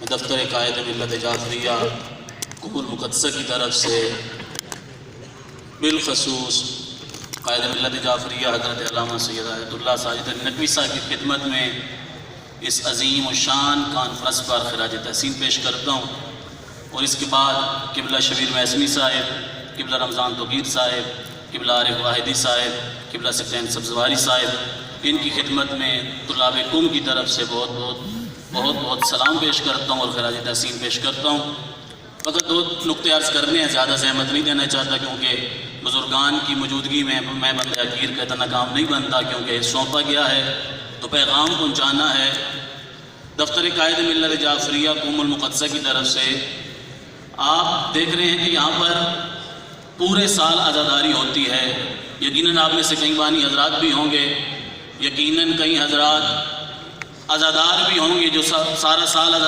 دفتر قائد ملت جعفریہ قم المقدسہ کی طرف سے بالخصوص قائد ملت جعفریہ حضرت علامہ سید آیت اللہ ساجد ندوی صاحب کی خدمت میں اس عظیم و شان کانفرنس پر خراج تحسین پیش کرتا ہوں، اور اس کے بعد قبلہ شبیر محسنی صاحب، قبلہ رمضان توقیر صاحب، قبلہ عارف واحدی صاحب، قبلہ سفین سبزواری صاحب، ان کی خدمت میں طلاب قم کی طرف سے بہت سلام پیش کرتا ہوں اور خراج تحسین پیش کرتا ہوں۔ فقط 2 نقطے عرض کرنے ہیں، زیادہ زحمت نہیں دینا چاہتا، کیونکہ بزرگان کی موجودگی میں بندہ حقیر کا اتنا کام نہیں بنتا، کیونکہ سونپا گیا ہے تو پیغام پہنچانا ہے۔ دفتر قائد ملت جعفریہ قم المقدسہ کی طرف سے آپ دیکھ رہے ہیں کہ یہاں پر پورے سال عزاداری ہوتی ہے۔ یقیناً آپ میں سے کئی بانی حضرات بھی ہوں گے، یقیناً کئی حضرات عزادار بھی ہوں گے جو سارا سال عزاداری